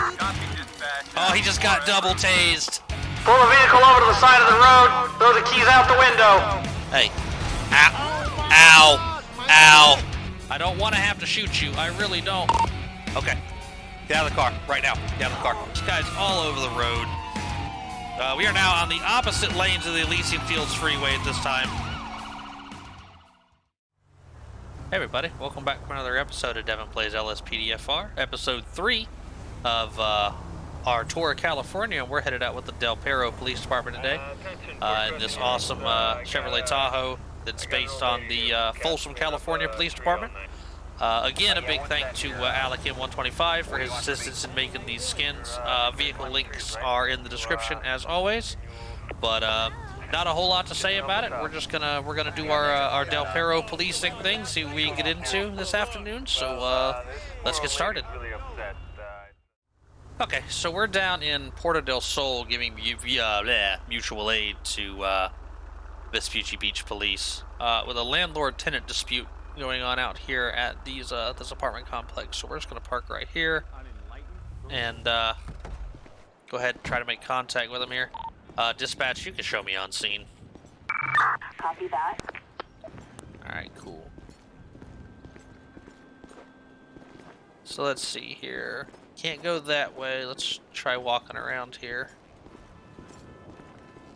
Oh, he just got double tased. Pull the vehicle over to the side of the road. Throw the keys out the window. Hey. Ow. Ow. Ow. I don't want to have to shoot you. I really don't. Okay. Get out of the car. Right now. Get out of the car. This guy's all over the road. We are now on the opposite lanes of the Elysian Fields Freeway at this time. Hey everybody. Welcome back for another episode of Devin Plays LSPDFR. Episode 3 of our tour of California. And we're headed out with the Del Perro Police Department today. In this awesome Chevrolet Tahoe that's based on the Folsom, California Police Department. Again, a big thank to Alec M125 for his assistance in making these skins. Vehicle links are in the description as always, but not a whole lot to say about it. We're gonna do our Del Perro policing thing, see what we get into this afternoon. So let's get started. Okay, so we're down in Puerto del Sol giving mutual aid to Vespucci Beach Police with a landlord-tenant dispute going on out here at these this apartment complex. So we're just going to park right here and go ahead and try to make contact with them here. Dispatch, you can show me on scene. Copy that. Alright, cool. So let's see here. Can't go that way. Let's try walking around here.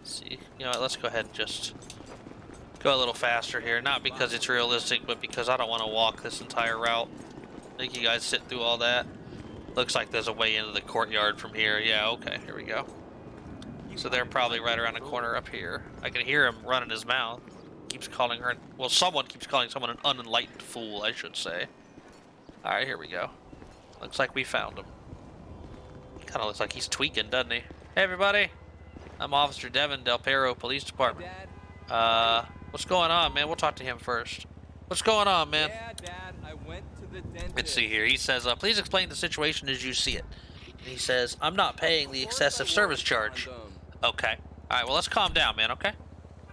Let's see. You know what, let's go ahead and just go a little faster here. Not because it's realistic, but because I don't want to walk this entire route. Make you guys sit through all that. Looks like there's a way into the courtyard from here. Yeah, okay, here we go. So they're probably right around the corner up here. I can hear him running his mouth. Keeps calling her, well, someone keeps calling someone an unenlightened fool, I should say. Alright, here we go. Looks like we found him. Kind of looks like he's tweaking, doesn't he? Hey everybody, I'm Officer Devin, Del Perro Police Department. What's going on, man? We'll talk to him first. What's going on, man? Yeah, Dad, I went to the dentist. Let's see here. He says, please explain the situation as you see it. And he says, I'm not paying the excessive service charge. Okay. Alright, well, let's calm down, man, okay?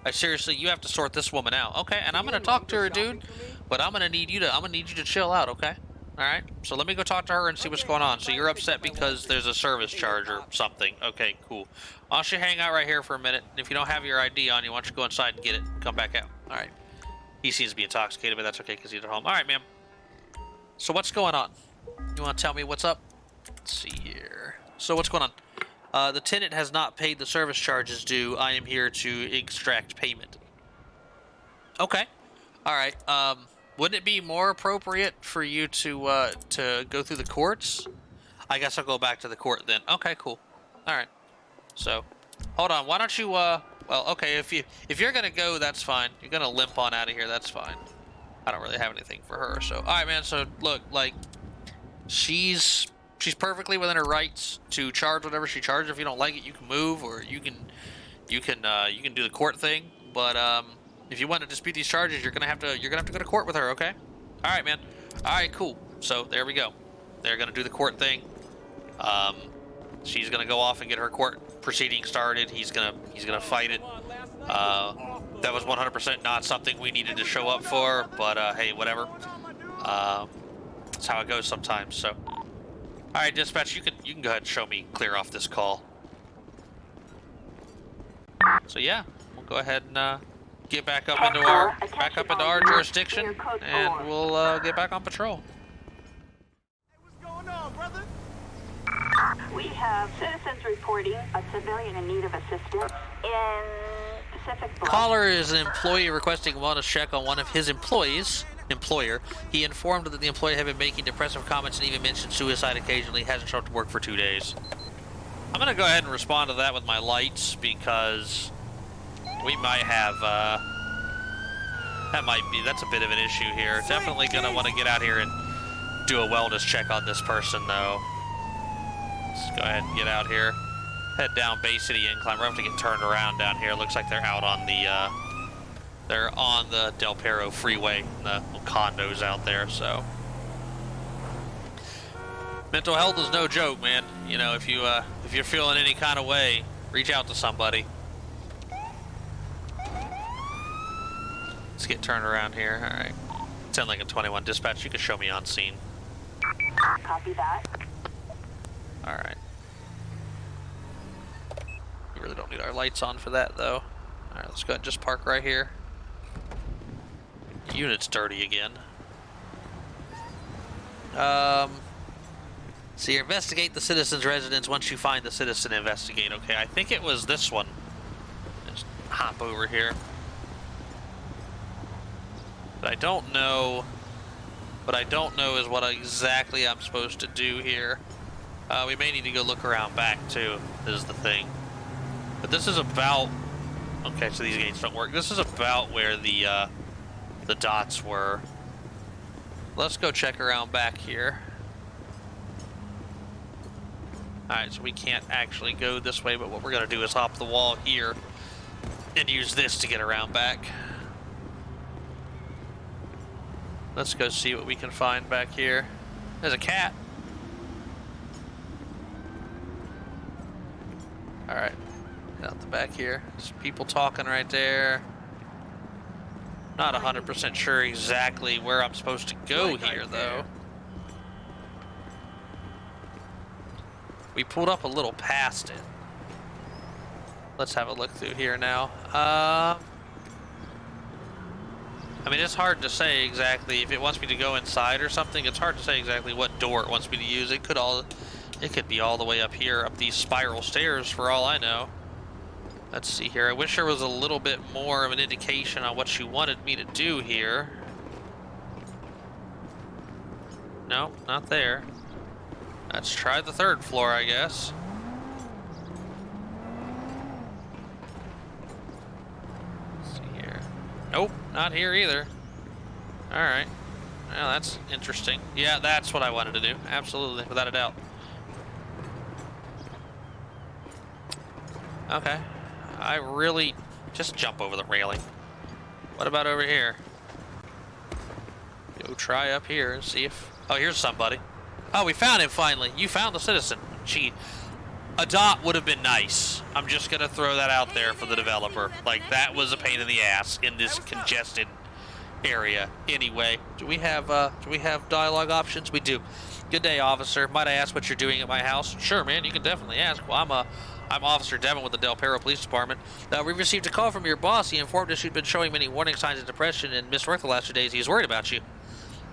Seriously, you have to sort this woman out, okay? And I'm gonna talk to her, dude, but I'm gonna need you to chill out, okay? Alright, so let me go talk to her and see what's going on. So you're upset because there's a service charge or something. Okay, cool. Why don't you hang out right here for a minute? If you don't have your ID on you, why don't you go inside and get it and come back out? Alright. He seems to be intoxicated, but that's okay because he's at home. Alright, ma'am. So what's going on? You want to tell me what's up? Let's see here. So what's going on? The tenant has not paid the service charges due. I am here to extract payment. Okay. Alright, wouldn't it be more appropriate for you to go through the courts? I guess I'll go back to the court then. Okay, cool. Alright. So, hold on. Why don't you, well, okay, if you're gonna go, that's fine. You're gonna limp on out of here, that's fine. I don't really have anything for her, so. Alright, man, so, look, like, she's perfectly within her rights to charge whatever she charges. If you don't like it, you can move, or you can do the court thing, but, if you want to dispute these charges, you're gonna have to go to court with her, okay? All right, man. All right, cool. So there we go. They're gonna do the court thing. She's gonna go off and get her court proceeding started. He's gonna fight it. That was 100% not something we needed to show up for, but hey, whatever. That's how it goes sometimes. So, all right, dispatch, you can go ahead and show me clear off this call. So yeah, we'll go ahead and get back up into our jurisdiction, and we'll get back on patrol. Hey, what's going on, brother? We have citizens reporting a civilian in need of assistance in Pacific Bluff. Caller is an employee requesting a wellness check on one of his employer. He informed that the employee had been making depressive comments and even mentioned suicide occasionally. Hasn't shown up to work for 2 days. I'm gonna go ahead and respond to that with my lights because we might have, that's a bit of an issue here. Definitely gonna want to get out here and do a wellness check on this person, though. Let's go ahead and get out here. Head down Bay City Incline. We're going to have to get turned around down here. Looks like they're out on the, Del Perro Freeway, the condos out there, so. Mental health is no joke, man. You know, if you're feeling any kind of way, reach out to somebody. Let's get turned around here. All right. 10 Lincoln 21 dispatch. You can show me on scene. Copy that. Alright. We really don't need our lights on for that, though. Alright, let's go ahead and just park right here. Unit's dirty again. See, investigate the citizen's residence. Once you find the citizen, investigate. Okay, I think it was this one. Just hop over here. But I don't know. What I don't know is what exactly I'm supposed to do here. We may need to go look around back too, is the thing. But this is about... Okay, so these gates don't work. This is about where the dots were. Let's go check around back here. Alright, so we can't actually go this way, but what we're going to do is hop the wall here and use this to get around back. Let's go see what we can find back here. There's a cat. Alright, get out the back here. There's people talking right there. Not 100% sure exactly where I'm supposed to go here, though. We pulled up a little past it. Let's have a look through here now. I mean, it's hard to say exactly if it wants me to go inside or something. It's hard to say exactly what door it wants me to use. It could be all the way up here, up these spiral stairs, for all I know. Let's see here. I wish there was a little bit more of an indication on what you wanted me to do here. No, not there. Let's try the third floor, I guess. Let's see here. Nope, not here either. Alright. Well, that's interesting. Yeah, that's what I wanted to do. Absolutely, without a doubt. Okay. I really... Just jump over the railing. What about over here? Go try up here and see if... Oh, here's somebody. Oh, we found him finally. You found the citizen. Gee, a dot would have been nice. I'm just gonna throw that out there for the developer. Like, that was a pain in the ass in this congested area. Anyway, do we have dialogue options? We do. Good day, officer. Might I ask what you're doing at my house? Sure, man. You can definitely ask. Well, I'm Officer Devin with the Del Perro Police Department. We received a call from your boss. He informed us you'd been showing many warning signs of depression and missed work the last 2 days. He was worried about you.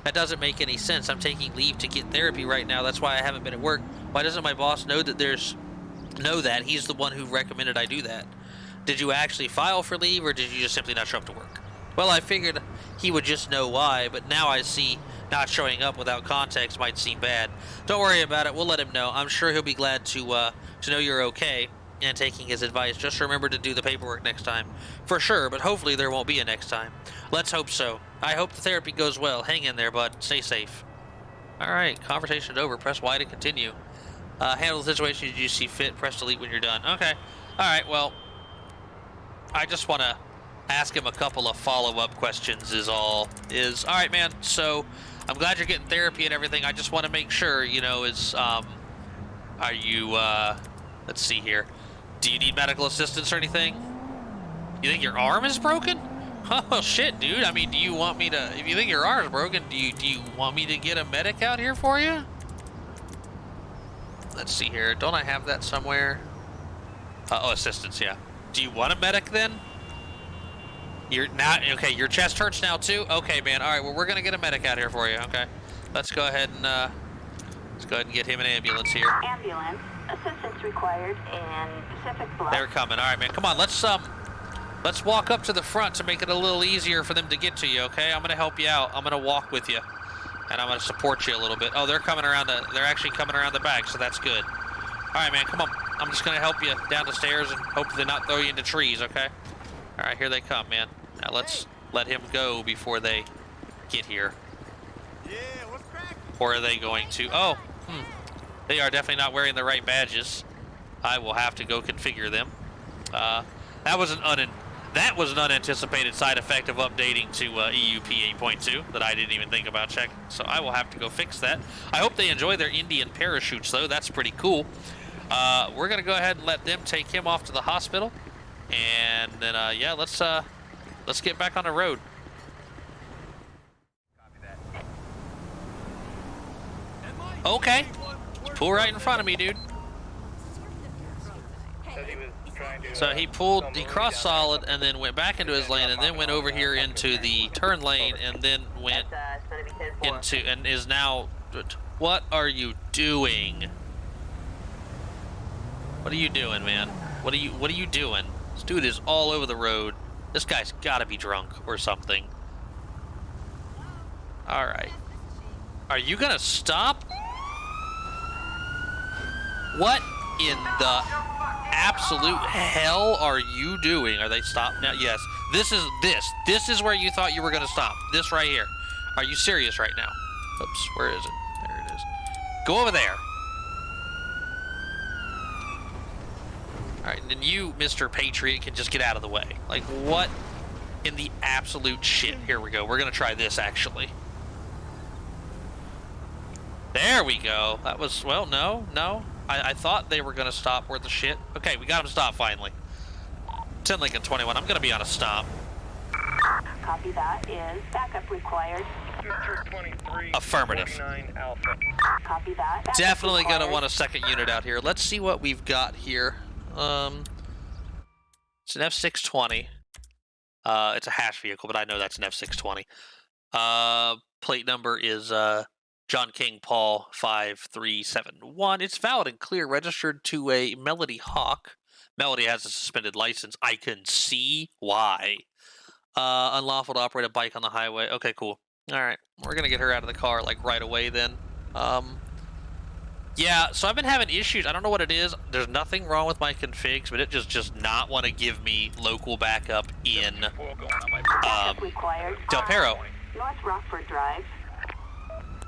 That doesn't make any sense. I'm taking leave to get therapy right now. That's why I haven't been at work. Why doesn't my boss know that he's the one who recommended I do that? Did you actually file for leave, or did you just simply not show up to work? Well, I figured he would just know why, but now I see not showing up without context might seem bad. Don't worry about it. We'll let him know. I'm sure he'll be glad to know you're okay and taking his advice. Just remember to do the paperwork next time. For sure, but hopefully there won't be a next time. Let's hope so. I hope the therapy goes well. Hang in there, bud. Stay safe. Alright, conversation over. Press Y to continue. Handle the situation as you see fit. Press delete when you're done. Okay. Alright, well, I just want to ask him a couple of follow-up questions is all. Alright, man, so I'm glad you're getting therapy and everything. I just want to make sure, you know, are you, let's see here. Do you need medical assistance or anything? You think your arm is broken? Oh, shit, dude. I mean, do you want me to... If you think your arm is broken, do you want me to get a medic out here for you? Let's see here. Don't I have that somewhere? Oh, assistance, yeah. Do you want a medic, then? You're not... Okay, your chest hurts now, too? Okay, man. All right, well, we're going to get a medic out here for you, okay? Let's go ahead and get him an ambulance here. Ambulance. Assistance required in Pacific Bluff. They're coming. All right, man. Come on, let's walk up to the front to make it a little easier for them to get to you, okay? I'm going to help you out. I'm going to walk with you, and I'm going to support you a little bit. Oh, they're coming around they're actually coming around the back, so that's good. All right, man, come on. I'm just going to help you down the stairs and hopefully not throw you into trees, okay? All right, here they come, man. Now let's let him go before they get here. Yeah, what's cracking? Or are they going to... Oh, they are definitely not wearing the right badges. I will have to go configure them. That was an unanticipated side effect of updating to EUP 8.2 that I didn't even think about checking. So I will have to go fix that. I hope they enjoy their Indian parachutes, though. That's pretty cool. We're gonna go ahead and let them take him off to the hospital, and then yeah, let's get back on the road. Okay. pull right in front of me, dude. So he crossed solid and then went back into his lane and then went over here into the turn lane and then went into and is now. What are you doing? What are you doing, man? What are you doing? This dude is all over the road. This guy's gotta be drunk or something. Alright. Are you gonna stop? What in the absolute hell are you doing? Are they stopped now? Yes. This is where you thought you were gonna stop. This right here. Are you serious right now? Oops, where is it? There it is. Go over there. Alright, and then you, Mr. Patriot, can just get out of the way. Like, what in the absolute shit? Here we go. We're gonna try this, actually. There we go. That was, well, no. I thought they were gonna stop worth the shit. Okay, we got them to stop finally. 10 Lincoln 21. I'm gonna be on a stop. Copy that. Is backup required? Affirmative. Copy that. Backup Definitely required. gonna want a second unit out here. Let's see what we've got here. It's an F620. It's a hash vehicle, but I know that's an F620. Plate number is John King Paul 5371. It's valid and clear, registered to a Melody Hawk. Melody has a suspended license. I can see why. Unlawful to operate a bike on the highway. Okay, cool. All right, we're gonna get her out of the car like right away then. Yeah, so I've been having issues. I don't know what it is. There's nothing wrong with my configs, but it just not want to give me local backup in required. Del Perro. North Rockford Drive.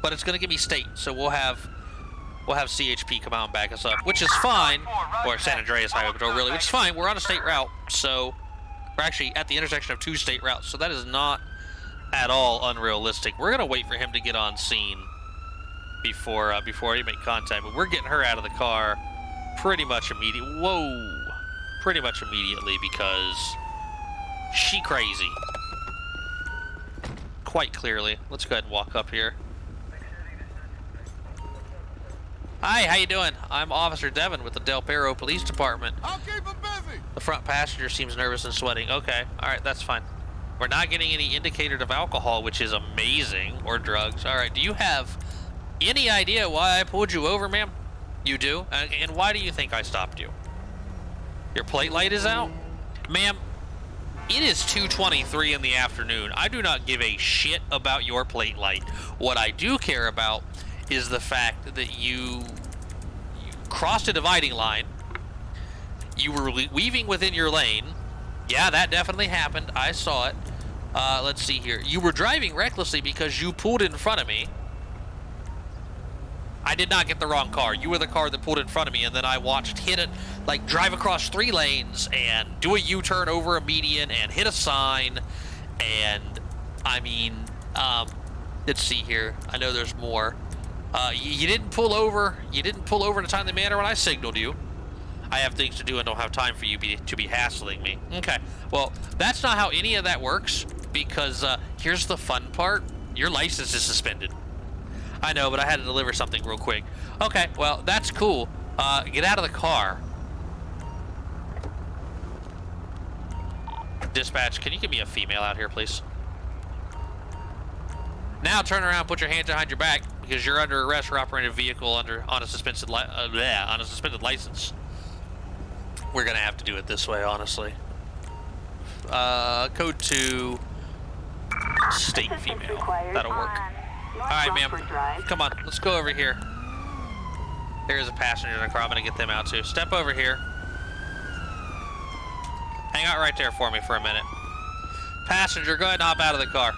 But it's gonna give me state, so we'll have CHP come out and back us up, which is fine. Or San Andreas Highway Patrol, really, which is fine. We're on a state route, so we're actually at the intersection of 2 state routes, so that is not at all unrealistic. We're gonna wait for him to get on scene before he make contact, but we're getting her out of the car pretty much immediately. Whoa, pretty much immediately because she crazy. Quite clearly. Let's go ahead and walk up here. Hi, how you doing? I'm Officer Devin with the Del Perro Police Department. I'll keep him busy. The front passenger seems nervous and sweating. Okay, all right, that's fine. We're not getting any indicator of alcohol, which is amazing, or drugs. All right, do you have any idea why I pulled you over, ma'am? You do? And why do you think I stopped you? Your plate light is out? Ma'am, it is 2:23 in the afternoon. I do not give a shit about your plate light. What I do care about is the fact that you crossed a dividing line. You were weaving within your lane. Yeah, that definitely happened. I saw it. Let's see here. You were driving recklessly because you pulled in front of me. I did not get the wrong car. You were the car that pulled in front of me, and then I watched hit it, like drive across 3 lanes and do a U-turn over a median and hit a sign. And I mean, let's see here. I know there's more. You didn't pull over. You didn't pull over in a timely manner when I signaled you. I have things to do and don't have time for you to be hassling me. Okay, well, that's not how any of that works, because here's the fun part. Your license is suspended. I know, but I had to deliver something real quick. Okay, well, that's cool. Get out of the car. Dispatch, can you give me a female out here, please? Now turn around, put your hands behind your back, because you're under arrest for operating a vehicle on a suspended license. We're gonna have to do it this way, honestly. Code 2, state female. That'll work. All right, ma'am. Come on, let's go over here. There's a passenger in the car. I'm gonna get them out too. Step over here. Hang out right there for me for a minute. Passenger, go ahead and hop out of the car.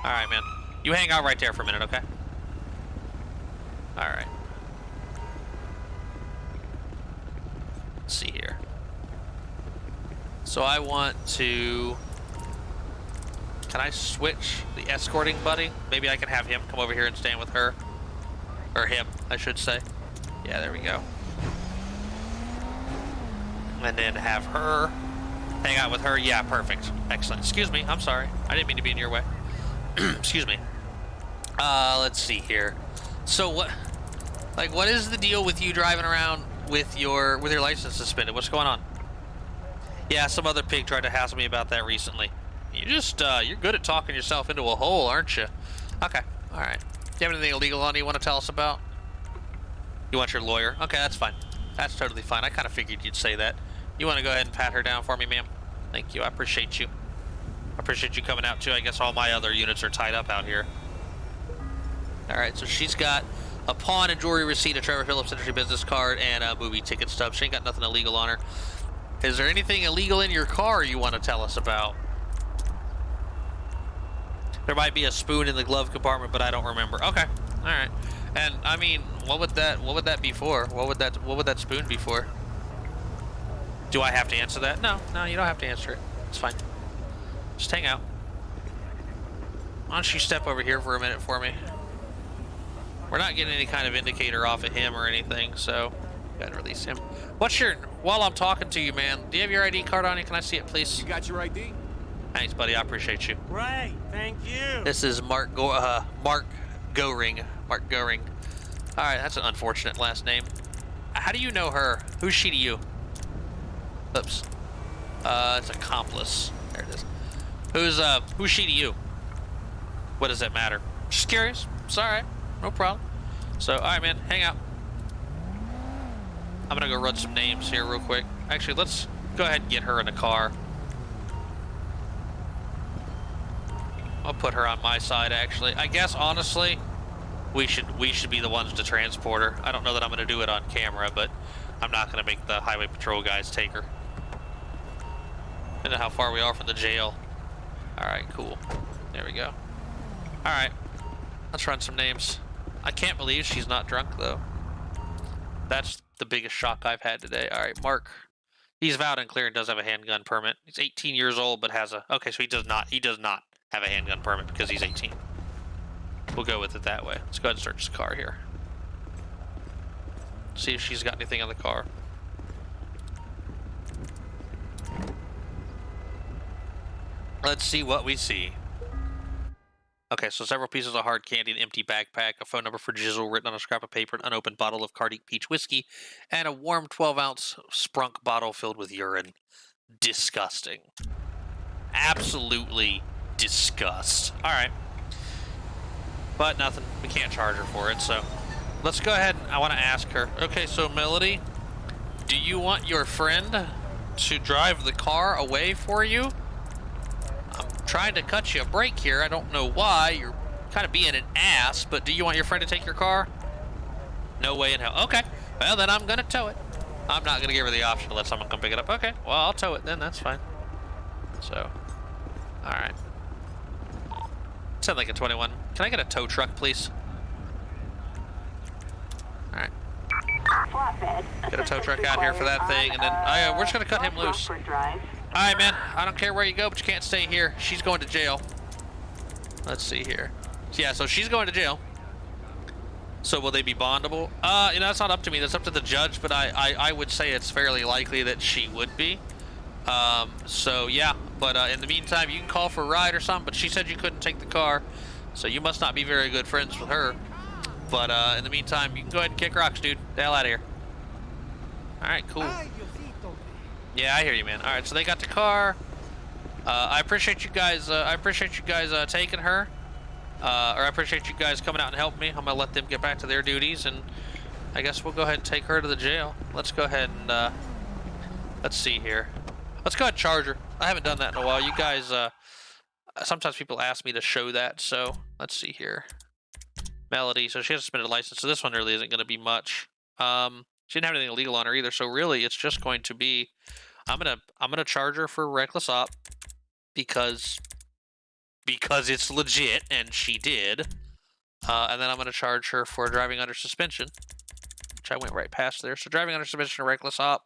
All right, man. You hang out right there for a minute, okay? All right. Let's see here. So I want to... Can I switch the escorting buddy? Maybe I can have him come over here and stand with her. Or him, I should say. Yeah, there we go. And then have her hang out with her. Yeah, perfect. Excellent. Excuse me, I'm sorry. I didn't mean to be in your way. Excuse me. Let's see here. So what? Like, what is the deal with you driving around with your license suspended? What's going on? Yeah, some other pig tried to hassle me about that recently. You just you're good at talking yourself into a hole, aren't you? Okay, all right. Do you have anything illegal on you want to tell us about? You want your lawyer? Okay, that's fine. That's totally fine. I kind of figured you'd say that. You want to go ahead and pat her down for me, ma'am? Thank you. I appreciate you. I appreciate you coming out too. I guess all my other units are tied up out here. All right, so she's got a pawn and jewelry receipt, a Trevor Phillips Industry business card, and a movie ticket stub. She ain't got nothing illegal on her. Is there anything illegal in your car you want to tell us about? There might be a spoon in the glove compartment, but I don't remember. Okay, all right. And I mean, what would that be for? What would that spoon be for? Do I have to answer that? No, you don't have to answer it. It's fine. Just hang out. Why don't you step over here for a minute for me? We're not getting any kind of indicator off of him or anything, so go ahead and release him. While I'm talking to you, man, do you have your ID card on you? Can I see it, please? You got your ID? Thanks, buddy. I appreciate you. Great, thank you. This is Mark Goring. Mark Goring. All right, that's an unfortunate last name. How do you know her? Who's she to you? Oops. It's accomplice. There it is. Who's she to you? What does that matter? Just curious. It's all right. No problem. So, all right, man. Hang out. I'm gonna go run some names here real quick. Actually, let's go ahead and get her in the car. I'll put her on my side, actually. I guess, honestly, we should be the ones to transport her. I don't know that I'm going to do it on camera, but I'm not going to make the highway patrol guys take her. I don't know how far we are from the jail. All right, cool. There we go. All right, let's run some names. I can't believe she's not drunk, though. That's the biggest shock I've had today. All right, Mark. He's vowed and clear and does have a handgun permit. He's 18 years old, but has a... Okay, so he does not have a handgun permit because he's 18. We'll go with it that way. Let's go ahead and search the car here. See if she's got anything on the car. Let's see what we see. Okay, so several pieces of hard candy, an empty backpack, a phone number for Jizzle written on a scrap of paper, an unopened bottle of Cardiac Peach whiskey, and a warm 12-ounce Sprunk bottle filled with urine. Disgusting. Absolutely disgust. All right. But nothing. We can't charge her for it, so let's go ahead. I want to ask her. Okay, so Melody, do you want your friend to drive the car away for you? I'm trying to cut you a break here. I don't know why. You're kind of being an ass, but do you want your friend to take your car? No way in hell. Okay. Well, then I'm going to tow it. I'm not going to give her the option to let someone come pick it up. Okay. Well, I'll tow it then. That's fine. So, all right. Sound like a 21. Can I get a tow truck, please? All right. Flatbed. Get a tow truck out here for that thing, and then we're just going to cut him loose. All right, man. I don't care where you go, but you can't stay here. She's going to jail. Let's see here. Yeah, so she's going to jail. So will they be bondable? You know, that's not up to me. That's up to the judge, but I would say it's fairly likely that she would be. So, yeah. But in the meantime, you can call for a ride or something, but she said you couldn't take the car, so you must not be very good friends with her. But in the meantime, you can go ahead and kick rocks, dude. The hell out of here. All right, cool. Yeah, I hear you, man. All right, so they got the car. I appreciate you guys. Taking her. Or I appreciate you guys coming out and helping me. I'm gonna let them get back to their duties, and I guess we'll go ahead and take her to the jail. Let's go ahead and let's see here. Let's go ahead and charge her. I haven't done that in a while. You guys, sometimes people ask me to show that, so let's see here. Melody, so she has a suspended license, so this one really isn't going to be much. She didn't have anything illegal on her either, so really it's just going to be, I'm gonna charge her for reckless op because it's legit, and she did. And then I'm gonna charge her for driving under suspension, which I went right past there. So driving under suspension and reckless op,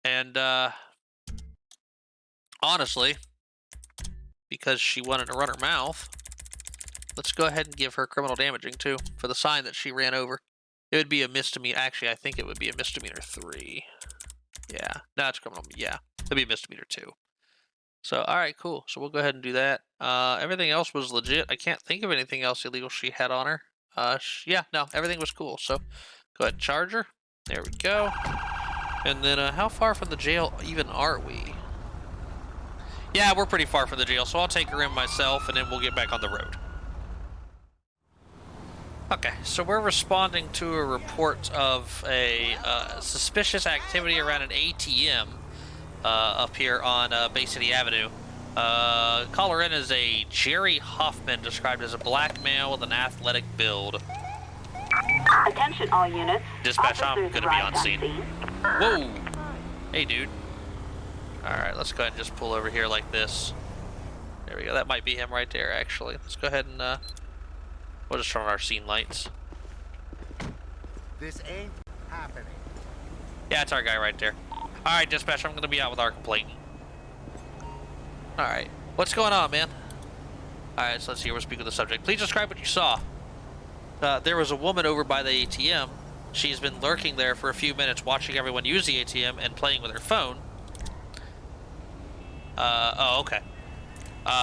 and honestly, because she wanted to run her mouth, let's go ahead and give her criminal damaging too for the sign that she ran over. It would be a misdemeanor. Actually, I think it would be a misdemeanor 3. Yeah, no, it's criminal. Yeah, it'd be a misdemeanor 2. So, all right, cool. So we'll go ahead and do that. Everything else was legit. I can't think of anything else illegal she had on her. Yeah, no, everything was cool. So, go ahead and charge her. There we go. And then, how far from the jail even are we? Yeah, we're pretty far from the jail, so I'll take her in myself, and then we'll get back on the road. Okay, so we're responding to a report of a suspicious activity around an ATM up here on Bay City Avenue. Caller in is a Jerry Hoffman, described as a black male with an athletic build. Attention all units. Dispatch, I'm Officers gonna be on arrived scene. Whoa! Hey, dude. Alright, let's go ahead and just pull over here like this. There we go, that might be him right there, actually. Let's go ahead and, we'll just turn on our scene lights. This ain't happening. Yeah, it's our guy right there. Alright, dispatch, I'm gonna be out with our complaint. Alright, what's going on, man? Alright, so let's see, we'll speak with the subject. Please describe what you saw. There was a woman over by the ATM. She's been lurking there for a few minutes, watching everyone use the ATM and playing with her phone. Oh, okay.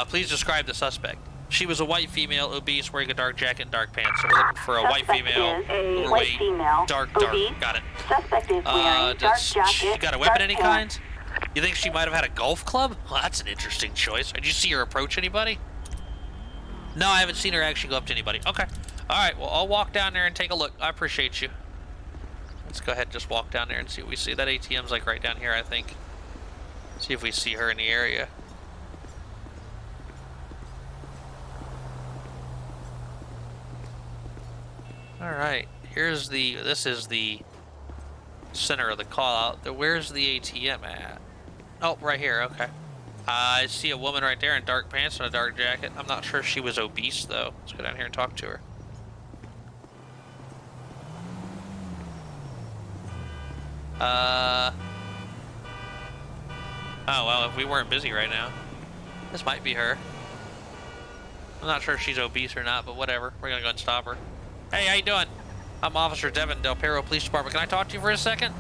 Please describe the suspect. She was a white female, obese, wearing a dark jacket and dark pants. So we're looking for a white female, overweight, dark. Got it. Suspect is wearing dark jacket. She got a weapon of any kind? You think she might have had a golf club? Well, that's an interesting choice. Did you see her approach anybody? No, I haven't seen her actually go up to anybody. Okay. Alright, well, I'll walk down there and take a look. I appreciate you. Let's go ahead and just walk down there and see what we see. That ATM's like right down here, I think. See if we see her in the area. Alright, this is the center of the call out. Where's the ATM at? Oh, right here, okay. I see a woman right there in dark pants and a dark jacket. I'm not sure if she was obese, though. Let's go down here and talk to her. Oh, well, if we weren't busy right now. This might be her. I'm not sure if she's obese or not, but whatever. We're gonna go and stop her. Hey, how you doing? I'm Officer Devin, Del Perro Police Department. Can I talk to you for a second?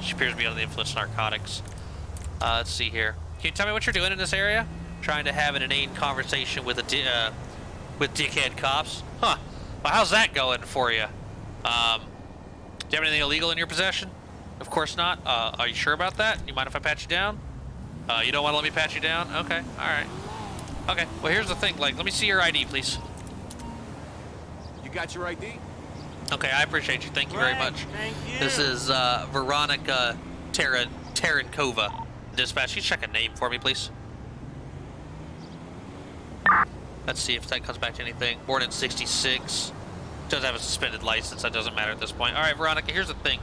She appears to be under the influence of narcotics. Let's see here. Can you tell me what you're doing in this area? Trying to have an inane conversation with with dickhead cops. Huh. Well, how's that going for you? Do you have anything illegal in your possession? Of course not. Are you sure about that? You mind if I pat you down? You don't want to let me pat you down? Okay. All right. Okay. Well, here's the thing. Like, let me see your ID, please. You got your ID? Okay, I appreciate you. Thank you very much. Thank you. This is Veronica Tarankova. Dispatch, you check a name for me, please. Let's see if that comes back to anything. Born in 66. Does have a suspended license. That doesn't matter at this point. All right, Veronica, here's the thing.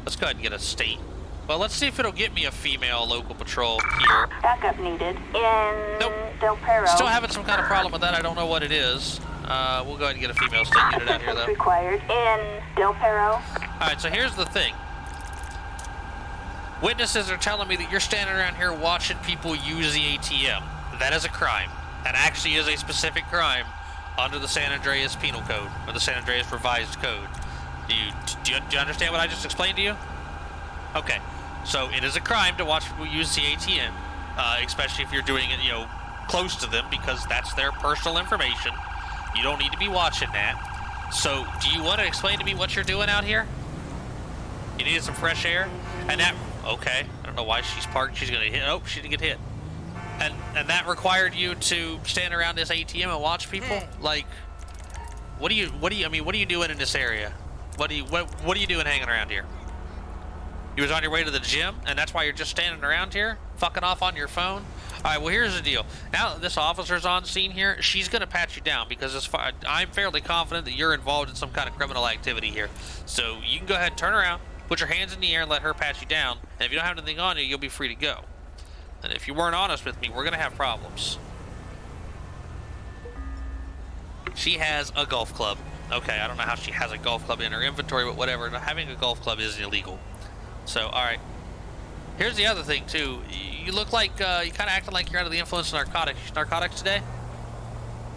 Let's go ahead and get a state. Well, let's see if it'll get me a female local patrol here. Backup needed in Nope. Del Perro. Still having some kind of problem with that. I don't know what it is. We'll go ahead and get a female state unit out here, though. Required in Del Perro. All right, so here's the thing. Witnesses are telling me that you're standing around here watching people use the ATM. That is a crime. That actually is a specific crime under the San Andreas Penal Code, or the San Andreas Revised Code. Do you understand what I just explained to you? Okay, so it is a crime to watch people use the ATM, especially if you're doing it, close to them, because that's their personal information. You don't need to be watching that. So, do you want to explain to me what you're doing out here? You needed some fresh air? And that, okay, I don't know why she's parked. She's gonna hit, oh, she didn't get hit. And that required you to stand around this ATM and watch people? Like, what are you doing in this area? What are you doing hanging around here? You was on your way to the gym, and that's why you're just standing around here, fucking off on your phone? All right, well, here's the deal. Now that this officer's on scene here, she's going to pat you down because I'm fairly confident that you're involved in some kind of criminal activity here. So you can go ahead and turn around, put your hands in the air, and let her pat you down. And if you don't have anything on you, you'll be free to go. And if you weren't honest with me, we're going to have problems. She has a golf club. Okay, I don't know how she has a golf club in her inventory, but whatever. Having a golf club is illegal. So, all right. Here's the other thing, too. You look like, you kind of acting like you're under the influence of narcotics today?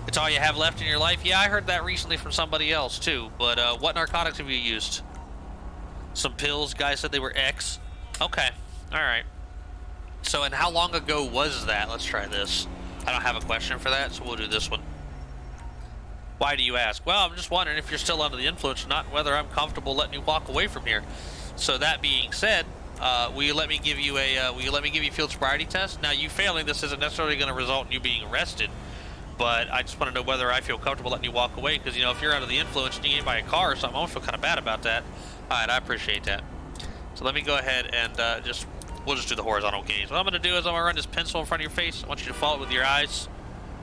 It's all you have left in your life? Yeah, I heard that recently from somebody else, too. But, what narcotics have you used? Some pills? Guy said they were X? Okay. All right. So, and how long ago was that? Let's try this. I don't have a question for that, so we'll do this one. Why do you ask? Well, I'm just wondering if you're still under the influence, not whether I'm comfortable letting you walk away from here. So that being said, will you let me give you a field sobriety test? Now, you failing this isn't necessarily going to result in you being arrested, but I just want to know whether I feel comfortable letting you walk away, because, you know, if you're under the influence and you get hit by a car or something, I almost feel kind of bad about that. All right, I appreciate that. So let me go ahead and we'll just do the horizontal gaze. What I'm going to do is I'm going to run this pencil in front of your face. I want you to follow it with your eyes.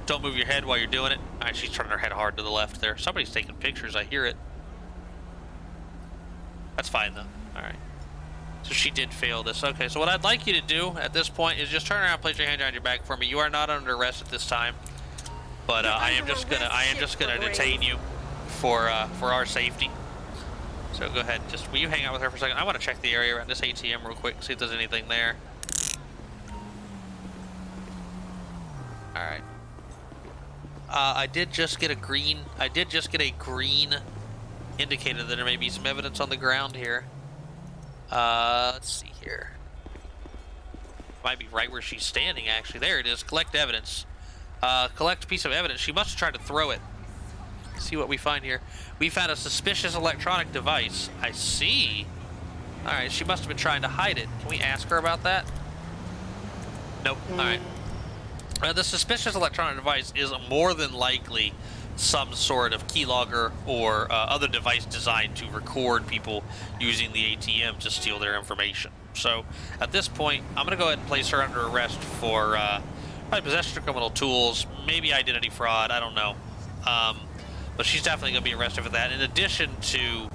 Don't move your head while you're doing it. All right, she's turning her head hard to the left there. Somebody's taking pictures. I hear it. That's fine, though. All right. So she did fail this. Okay, so what I'd like you to do at this point is just turn around, place your hand behind your back for me. You are not under arrest at this time, but I am just gonna detain you for our safety. So go ahead, will you hang out with her for a second? I want to check the area around this ATM real quick, see if there's anything there. All right. I did just get a green indicator that there may be some evidence on the ground here. Let's see here. Might be right where she's standing, actually. There it is. Collect evidence. Collect a piece of evidence. She must have tried to throw it. Let's see what we find here. We found a suspicious electronic device. I see. All right, she must have been trying to hide it. Can we ask her about that? Nope. All right. The suspicious electronic device is more than likely some sort of keylogger or other device designed to record people using the ATM to steal their information. So at this point, I'm going to go ahead and place her under arrest for probably possession of criminal tools, maybe identity fraud, I don't know. But she's definitely going to be arrested for that. In addition to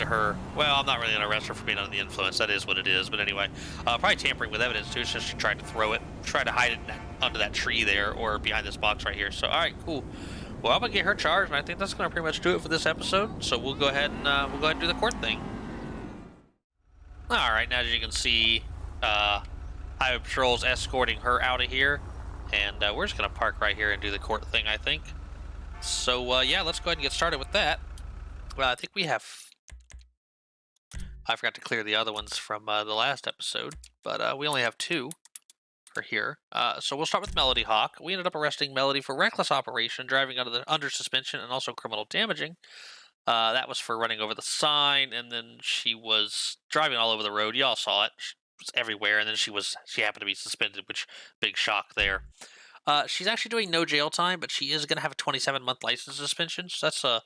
her, well, I'm not really going to arrest her for being under the influence. That is what it is. But anyway, probably tampering with evidence too, since she tried to throw it, tried to hide it under that tree there or behind this box right here. So, all right, cool. Well, I'm going to get her charged, and I think that's going to pretty much do it for this episode. So we'll go ahead and do the court thing. All right, now as you can see, Highway Patrol's escorting her out of here, and we're just going to park right here and do the court thing, I think. So, yeah, let's go ahead and get started with that. Well, I think we have... I forgot to clear the other ones from the last episode, but we only have 2 for here. So we'll start with Melody Hawk. We ended up arresting Melody for reckless operation, driving under suspension, and also criminal damaging. That was for running over the sign, and then she was driving all over the road. Y'all saw it. She was everywhere, and then she happened to be suspended, which big shock there. She's actually doing no jail time, but she is going to have a 27-month license suspension. So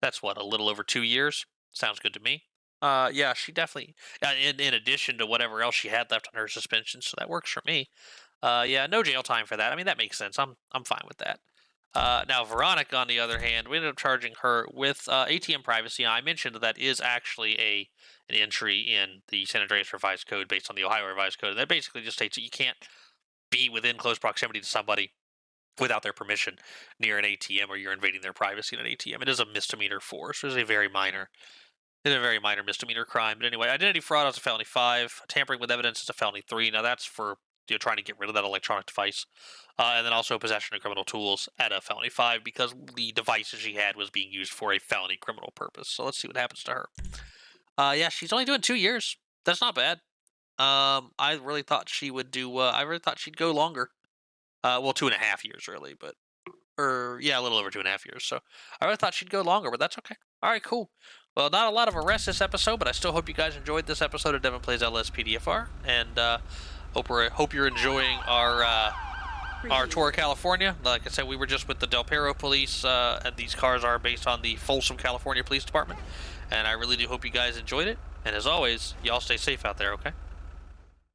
that's what, a little over 2 years? Sounds good to me. Yeah, she definitely, in addition to whatever else she had left on her suspension, so that works for me. Yeah, no jail time for that. I mean, that makes sense. I'm fine with that. Now, Veronica, on the other hand, we ended up charging her with ATM privacy. I mentioned that is actually an entry in the San Andreas Revised Code based on the Ohio Revised Code. That basically just states that you can't be within close proximity to somebody without their permission near an ATM, or you're invading their privacy in an ATM. It is a misdemeanor 4, so it's a very minor misdemeanor crime. But anyway, identity fraud is a felony 5. Tampering with evidence is a felony 3. Now that's for trying to get rid of that electronic device. And then also possession of criminal tools at a felony 5, because the device that she had was being used for a felony criminal purpose. So let's see what happens to her. Yeah, she's only doing 2 years. That's not bad. I really thought she would do. I really thought she'd go longer. Well, 2.5 years really, but yeah, a little over 2.5 years. So I really thought she'd go longer, but that's okay. All right, cool. Well, not a lot of arrests this episode, but I still hope you guys enjoyed this episode of Devin Plays LSPDFR, and hope you're enjoying our tour of California. Like I said, we were just with the Del Perro Police, and these cars are based on the Folsom, California Police Department. And I really do hope you guys enjoyed it. And as always, y'all stay safe out there, okay?